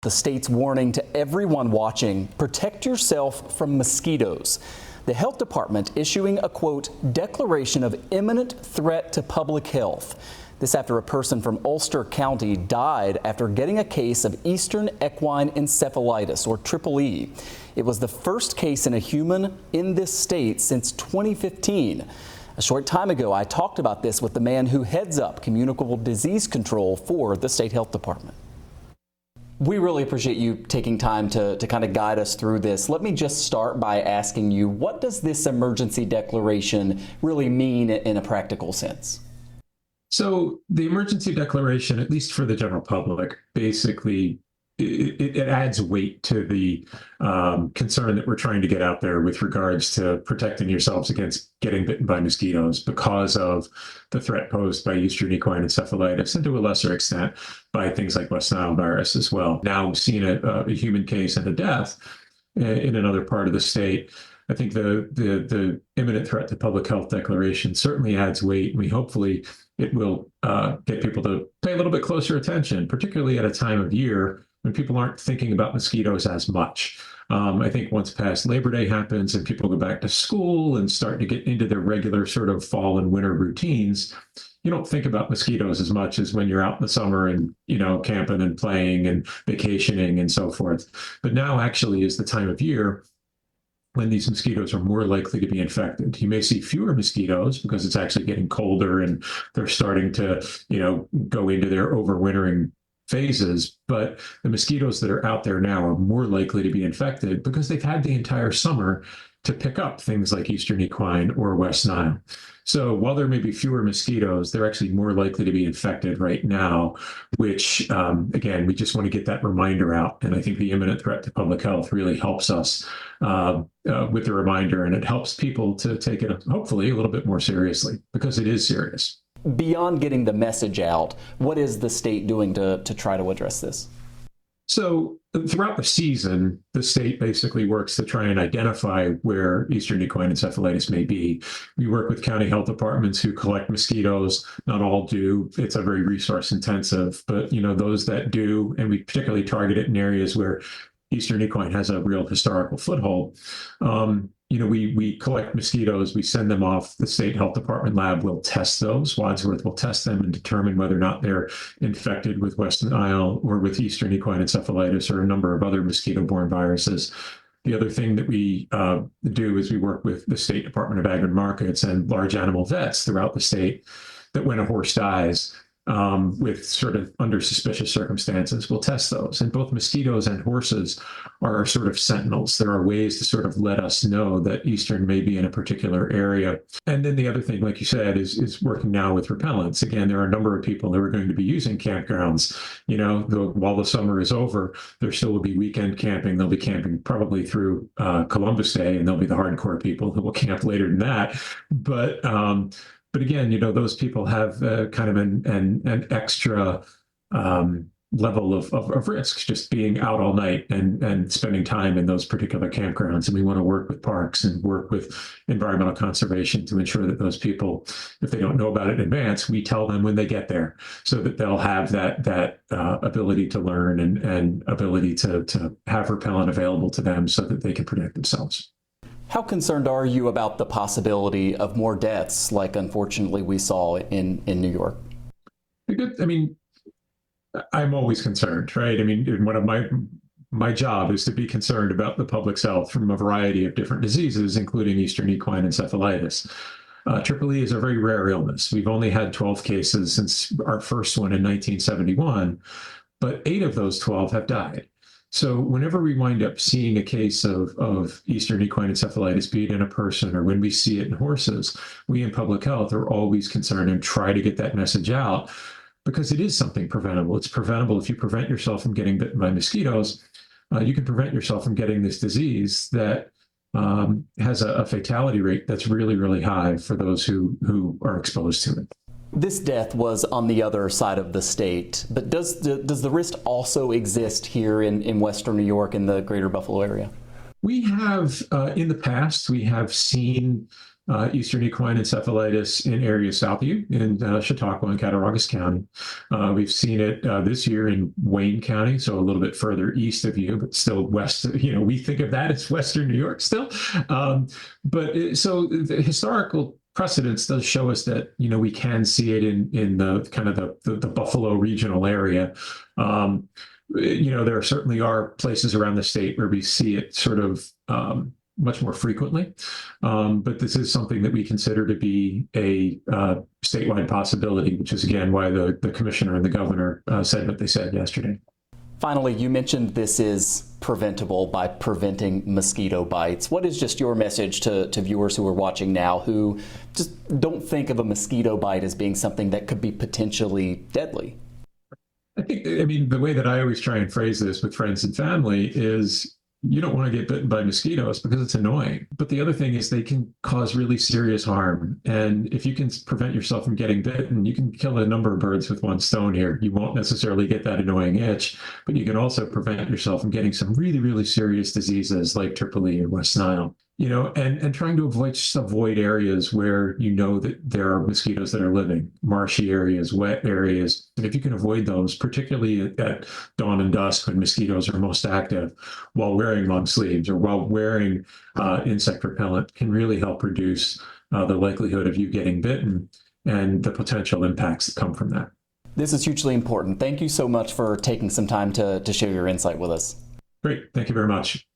The state's warning to everyone watching: protect yourself from mosquitoes. The health department issuing a, quote, declaration of imminent threat to public health. This after a person from Ulster County died after getting a case of Eastern equine encephalitis, or EEE. It was the first case in a human in this state since 2015. A short time ago, I talked about this with the man who heads up communicable disease control for the state health department. We really appreciate you taking time to kind of guide us through this. Let me just start by asking you, what does this emergency declaration really mean in a practical sense? So the emergency declaration, at least for the general public, basically it adds weight to the concern that we're trying to get out there with regards to protecting yourselves against getting bitten by mosquitoes because of the threat posed by Eastern equine encephalitis, and to a lesser extent by things like West Nile virus as well. Now we've seen a human case and a death in another part of the state. I think the imminent threat to public health declaration certainly adds weight. We hopefully it will get people to pay a little bit closer attention, particularly at a time of year when people aren't thinking about mosquitoes as much. I think once past Labor Day happens and people go back to school and start to get into their regular sort of fall and winter routines, you don't think about mosquitoes as much as when you're out in the summer and, camping and playing and vacationing and so forth. But now actually is the time of year when these mosquitoes are more likely to be infected. You may see fewer mosquitoes because it's actually getting colder and they're starting to, go into their overwintering phases, but the mosquitoes that are out there now are more likely to be infected because they've had the entire summer to pick up things like Eastern equine or West Nile. So while there may be fewer mosquitoes, they're actually more likely to be infected right now, which, again, we just want to get that reminder out. And I think the imminent threat to public health really helps us with the reminder, and it helps people to take it, hopefully, a little bit more seriously, because it is serious. Beyond getting the message out, what is the state doing to try to address this? So throughout the season, the state basically works to try and identify where Eastern equine encephalitis may be. We work with county health departments who collect mosquitoes. Not all do. It's a very resource intensive, but those that do, and we particularly target it in areas where Eastern equine has a real historical foothold. We collect mosquitoes, we send them off. The state health department lab will test those. Wadsworth will test them and determine whether or not they're infected with West Nile or with Eastern equine encephalitis or a number of other mosquito-borne viruses. The other thing that we do is we work with the State Department of Ag and Markets and large animal vets throughout the state that when a horse dies, with sort of under suspicious circumstances, we'll test those. And both mosquitoes and horses are sort of sentinels. There are ways to sort of let us know that Eastern may be in a particular area. And then the other thing, like you said, is working now with repellents. Again, there are a number of people who are going to be using campgrounds. While the summer is over, there still will be weekend camping. They'll be camping probably through Columbus Day, and there'll be the hardcore people who will camp later than that. But again, those people have kind of an extra level of risk just being out all night and spending time in those particular campgrounds. And we want to work with parks and work with environmental conservation to ensure that those people, if they don't know about it in advance, we tell them when they get there so that they'll have that ability to learn and ability to have repellent available to them so that they can protect themselves. How concerned are you about the possibility of more deaths like unfortunately we saw in New York? I'm always concerned, right? One of my job is to be concerned about the public's health from a variety of different diseases, including Eastern equine encephalitis. EEE is a very rare illness. We've only had 12 cases since our first one in 1971, but 8 of those 12 have died. So whenever we wind up seeing a case of Eastern equine encephalitis, be it in a person or when we see it in horses, we in public health are always concerned and try to get that message out because it is something preventable. It's preventable if you prevent yourself from getting bitten by mosquitoes. You can prevent yourself from getting this disease that has a fatality rate that's really, really high for those who are exposed to it. This death was on the other side of the state, but does the risk also exist here in Western New York in the greater Buffalo area? We have, in the past, we have seen Eastern equine encephalitis in areas south of you, in Chautauqua and Cattaraugus County. We've seen it this year in Wayne County, so a little bit further east of you, but still west. We think of that as Western New York still. So the historical precedence does show us that we can see it in the kind of the Buffalo regional area. There certainly are places around the state where we see it sort of much more frequently. But this is something that we consider to be a statewide possibility, which is, again, why the commissioner and the governor said what they said yesterday. Finally, you mentioned this is preventable by preventing mosquito bites. What is just your message to viewers who are watching now who just don't think of a mosquito bite as being something that could be potentially deadly? I mean, the way that I always try and phrase this with friends and family is you don't want to get bitten by mosquitoes because it's annoying. But the other thing is they can cause really serious harm. And if you can prevent yourself from getting bitten, you can kill a number of birds with one stone here. You won't necessarily get that annoying itch, but you can also prevent yourself from getting some really, really serious diseases like Tripoli or West Nile. And trying to avoid areas where that there are mosquitoes that are living, marshy areas, wet areas. And if you can avoid those, particularly at dawn and dusk when mosquitoes are most active, while wearing long sleeves or while wearing insect repellent, can really help reduce the likelihood of you getting bitten and the potential impacts that come from that. This is hugely important. Thank you so much for taking some time to share your insight with us. Great. Thank you very much.